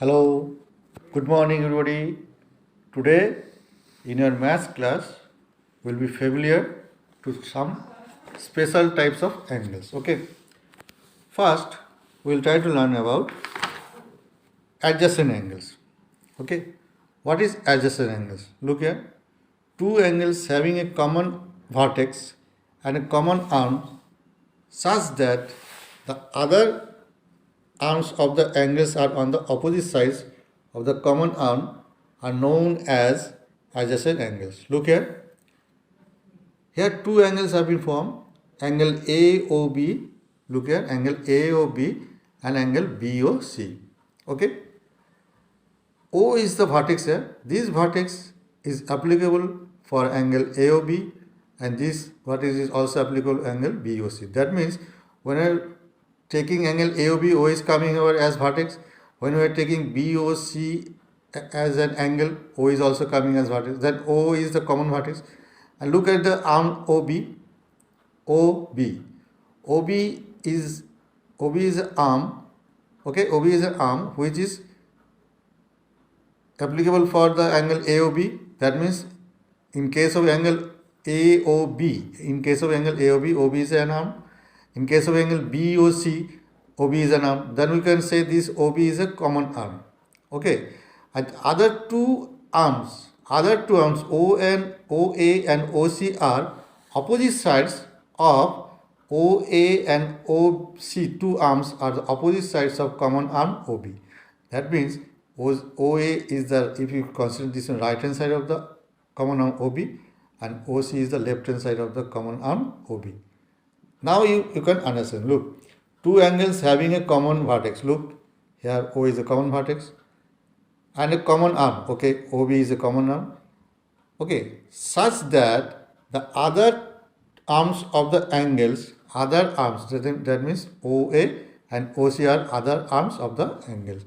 Hello, good morning, everybody. Today, in your math class, we'll be familiar to some special types of angles. Okay, first, we'll try to learn about adjacent angles. Okay, what is adjacent angles? Look here, two angles having a common vertex and a common arm such that the other arms of the angles are on the opposite sides of the common arm are known as adjacent angles. Look here. Here two angles have been formed. Angle AOB. Look here. Angle AOB and angle BOC. Okay. O is the vertex here. This vertex is applicable for angle AOB and this vertex is also applicable to angle BOC. That means when I taking angle AOB, O is coming over as vertex. When we are taking BOC as an angle, O is also coming as vertex. Then O is the common vertex. And look at the arm OB. OB is an arm. Okay, OB is an arm which is applicable for the angle AOB. That means in case of angle AOB, OB is an arm. In case of angle BOC, OB is an arm. Then we can say this OB is a common arm. Okay. And other two arms OA and OC are opposite sides of OA and OC. Two arms are the opposite sides of common arm OB. That means OA is the, if you consider this on right hand side of the common arm OB, and OC is the left hand side of the common arm OB. Now you can understand. Look, two angles having a common vertex. Look, here O is a common vertex and a common arm. Okay, OB is a common arm. Okay, such that the other arms of the angles, that means OA and OC are other arms of the angles.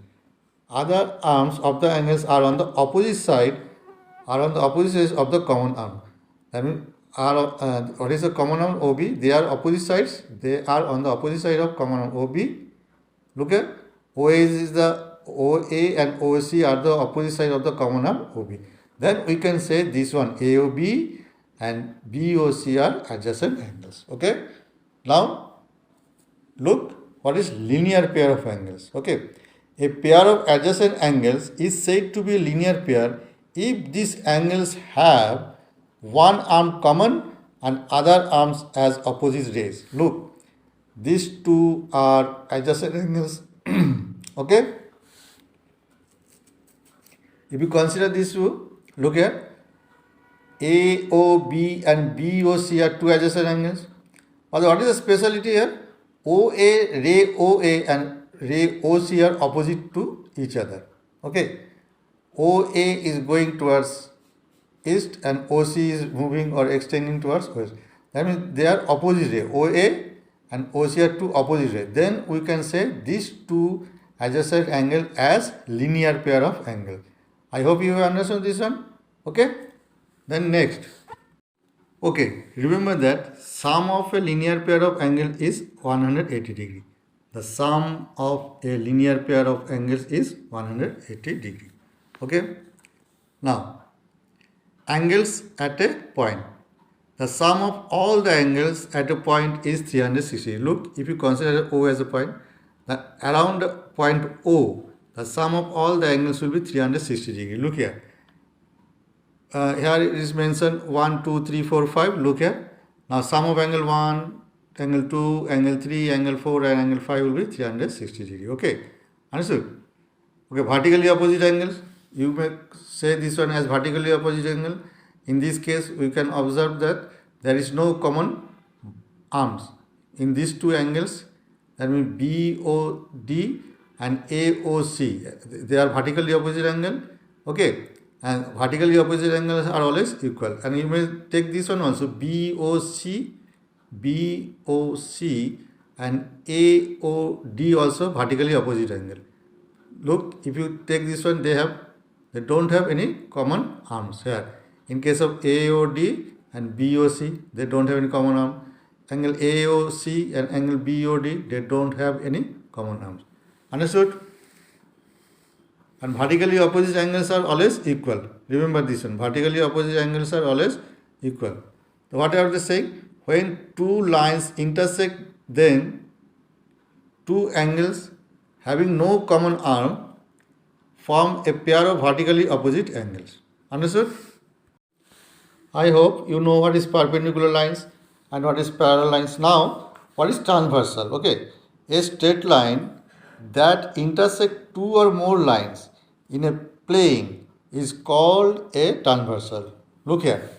Other arms of the angles are on the opposite side, of the common arm. That means what is the common arm OB? They are opposite sides. They are on the opposite side of common arm OB. Look at OA is the OA and OC are the opposite side of the common arm OB. Then we can say this one AOB and BOC are adjacent angles. Okay. Now look, what is linear pair of angles? Okay. A pair of adjacent angles is said to be a linear pair if these angles have one arm common and other arms as opposite rays. Look, these two are adjacent angles. Okay. If you consider this two, look here. AOB and BOC are two adjacent angles. But what is the speciality here? ray OA and ray OC are opposite to each other. Okay. OA is going towards east and OC is moving or extending towards west. That means they are opposite ray. OA and OC are two opposite rays. Then we can say these two adjacent angle as linear pair of angle. I hope you understand this one. Okay. Then next. Okay. Remember that sum of a linear pair of angle is 180 degree. The sum of a linear pair of angles is 180 degree. Okay. Now, angles at a point. The sum of all the angles at a point is 360. Look, if you consider O as a point, around point O, the sum of all the angles will be 360 degree. Look here. Here it is mentioned 1, 2, 3, 4, 5. Look here. Now sum of angle 1, angle 2, angle 3, angle 4 and angle 5 will be 360 degree. Okay. Understood? Okay. Vertically opposite angles. You may say this one as vertically opposite angle. In this case, we can observe that there is no common arms. In these two angles, that means BOD and AOC. They are vertically opposite angle. Okay. And vertically opposite angles are always equal. And you may take this one also, BOC and AOD also vertically opposite angle. Look, if you take this one, they don't have any common arms here. In case of AOD and BOC, they don't have any common arm. Angle AOC and angle BOD, they don't have any common arms. Understood? and vertically opposite angles are always equal. Remember this one, vertically opposite angles are always equal. So what are they saying? When two lines intersect, then two angles having no common arm form a pair of vertically opposite angles. Understood? I hope you know what is perpendicular lines and what is parallel lines. Now, what is transversal? Okay, a straight line that intersect two or more lines in a plane is called a transversal. Look here.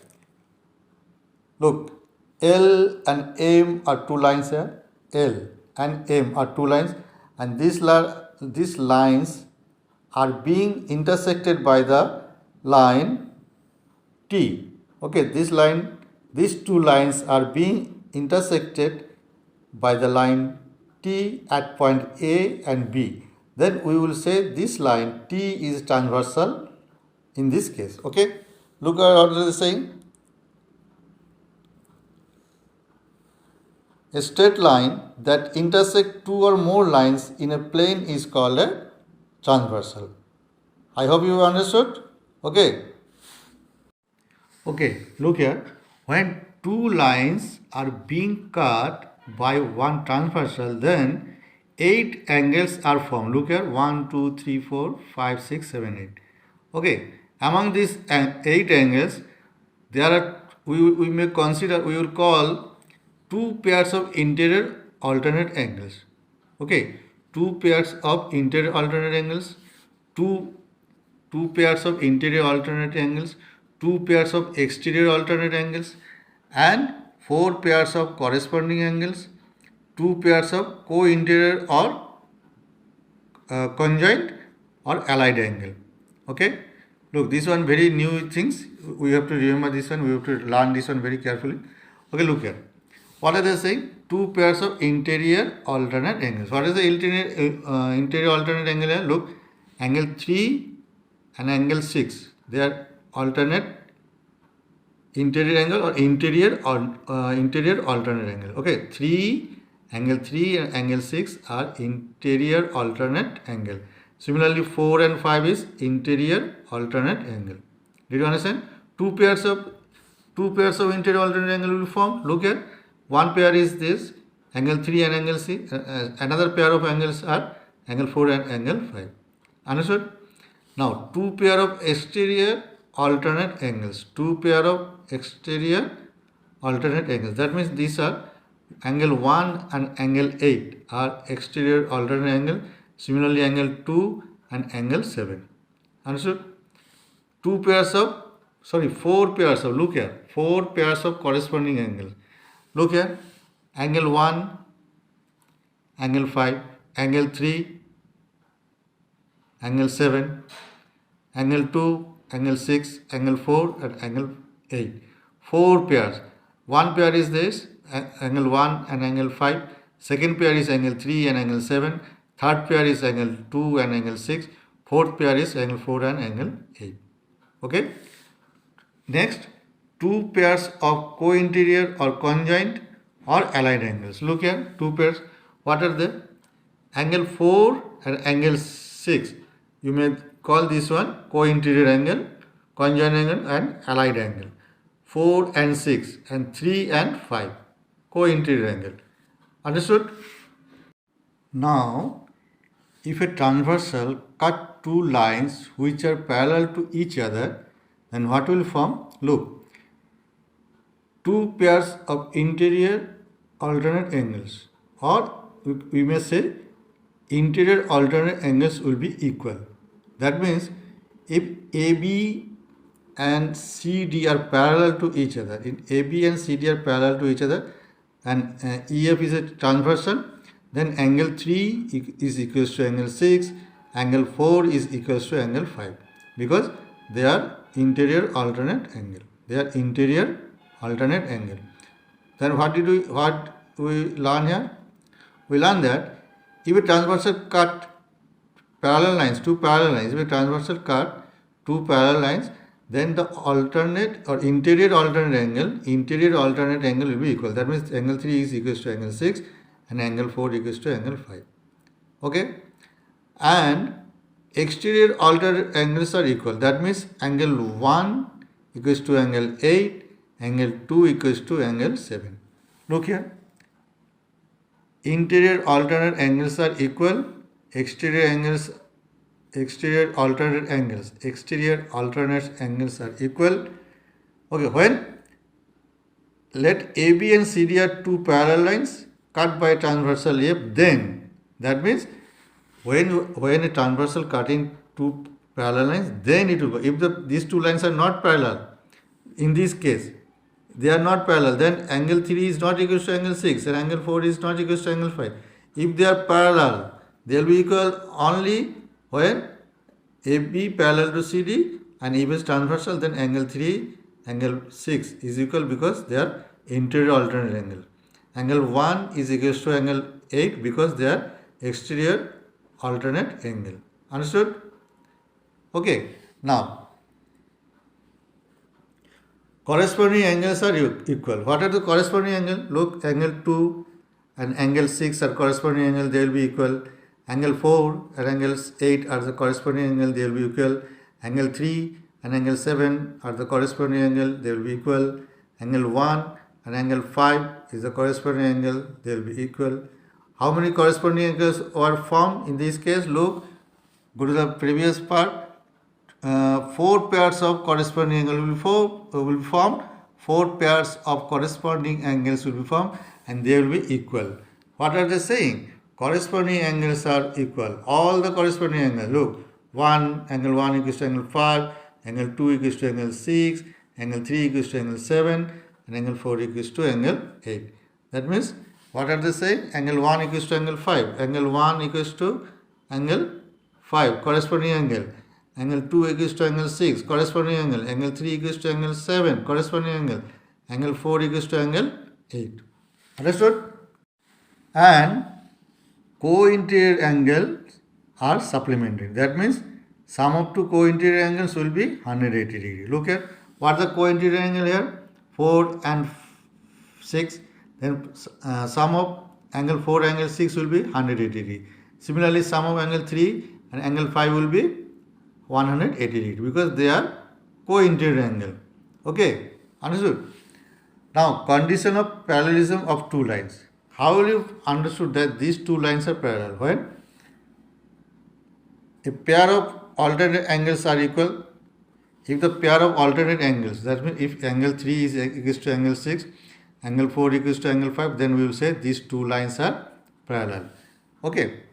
Look, L and M are two lines here. L and M are two lines, and these lines are being intersected by the line T. Okay, these two lines are being intersected by the line T at point A and B. Then we will say this line T is transversal in this case. Okay, look at what it is saying. A straight line that intersects two or more lines in a plane is called a transversal. I hope you understood. Okay. Okay, look here. When two lines are being cut by one transversal, then 8 angles are formed. Look here, 1, 2, 3, 4, 5, 6, 7, 8. Okay, among these 8 angles, there are we may consider, we will call two pairs of interior alternate angles. Okay, two pairs of interior alternate angles, two pairs of interior alternate angles, two pairs of exterior alternate angles, and 4 pairs of corresponding angles, 2 pairs of co-interior or conjoint or allied angle. Okay, look, this one very new things. We have to remember this one. We have to learn this one very carefully. Okay, look here. What are they saying? Two pairs of interior alternate angles. What is the interior alternate angle here? Look, angle 3 and angle 6. They are alternate interior angle or interior alternate angle. Okay, angle 3 and angle 6 are interior alternate angle. Similarly, 4 and 5 is interior alternate angle. Did you understand? Two pairs of interior alternate angle will form. Look here. One pair is this, angle 3 and angle 6. Another pair of angles are angle 4 and angle 5. Understood? Now, two pair of exterior alternate angles. Two pair of exterior alternate angles. That means these are angle 1 and angle 8 are exterior alternate angle. Similarly, angle 2 and angle 7. Understood? Four pairs of, look here, 4 pairs of corresponding angles. Look here, angle 1, angle 5, angle 3, angle 7, angle 2, angle 6, angle 4 and angle 8. 4 pairs. One pair is this, angle 1 and angle 5. Second pair is angle 3 and angle 7. Third pair is angle 2 and angle 6. Fourth pair is angle 4 and angle 8. Okay. Next, two pairs of co-interior or conjoint or allied angles. Look here, two pairs. What are they? Angle 4 and angle 6. You may call this one co-interior angle, conjoint angle and allied angle. 4 and 6 and 3 and 5. Co-interior angle. Understood? Now, if a transversal cut two lines which are parallel to each other, then what will form? Look, two pairs of interior alternate angles, or we may say interior alternate angles will be equal. That means if AB and CD are parallel to each other, if AB and CD are parallel to each other and EF is a transversal, then angle 3 is equals to angle 6, angle 4 is equals to angle 5, because they are interior alternate angle. They are interior alternate angle. Then what we learn here? We learn that if a transversal cut parallel lines, two parallel lines, if a transversal cut two parallel lines, then the alternate or interior alternate angle will be equal. That means angle 3 is equals to angle 6 and angle 4 equals to angle 5. Okay, and exterior alternate angles are equal. That means angle 1 equals to angle 8, angle 2 equals to angle 7. Look here. Interior alternate angles are equal. Exterior alternate angles are equal. Okay, when let AB and CD are two parallel lines cut by transversal F, then that means when a transversal cutting two parallel lines, then it will go. If these two lines are not parallel, in this case they are not parallel, then angle 3 is not equal to angle 6 and angle 4 is not equal to angle 5. If they are parallel, they will be equal only when AB parallel to CD and AB is transversal, then angle 3, angle 6 is equal because they are interior alternate angle. Angle 1 is equal to angle 8 because they are exterior alternate angle. Understood? Okay. Now, corresponding angles are equal. What are the corresponding angles? Look, angle 2 and angle 6 are corresponding angle, they will be equal. Angle 4 and angle 8 are the corresponding angle, they will be equal. Angle 3 and angle 7 are the corresponding angle, they will be equal. Angle 1 and angle 5 is the corresponding angle, they will be equal. How many corresponding angles are formed in this case? Look, go to the previous part. 4 pairs of corresponding angles will be formed. 4 pairs of corresponding angles will be formed and they will be equal. What are they saying? Corresponding angles are equal. All the corresponding angles. Look, angle 1 equals to angle 5, angle 2 equals to angle 6, angle 3 equals to angle 7, and angle 4 equals to angle 8. That means, what are they saying? Angle 1 equals to angle 5. Angle 1 equals to angle 5, corresponding angle. Angle 2 equals to angle 6, corresponding angle. Angle 3 equals to angle 7, corresponding angle. Angle 4 equals to angle 8. Understood? And co-interior angles are supplementary. That means sum of two co-interior angles will be 180 degree. Look at what the co-interior angle here, 4 and 6. Then sum of angle 4 angle 6 will be 180 degree. Similarly, sum of angle 3 and angle 5 will be 180 degree because they are co-interior angle. Okay, understood? Now, condition of parallelism of two lines. How will you understood that these two lines are parallel? When a pair of alternate angles are equal, if the pair of alternate angles, that means if angle 3 is equals to angle 6, angle 4 equals to angle 5, then we will say these two lines are parallel. Okay,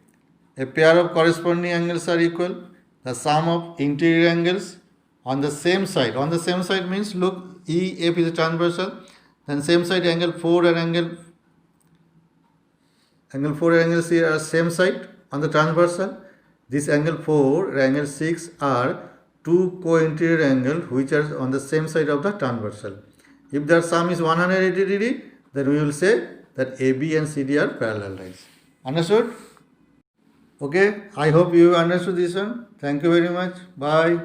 a pair of corresponding angles are equal. The sum of interior angles on the same side. On the same side means, look, EF is a transversal, then same side angle 4 and angle 4 and angle 6 are same side on the transversal. This angle 4 and angle 6 are two co-interior angles which are on the same side of the transversal. If their sum is 180 degree, then we will say that AB and CD are parallel lines. Understood? Okay, I hope you understood this one. Thank you very much. Bye.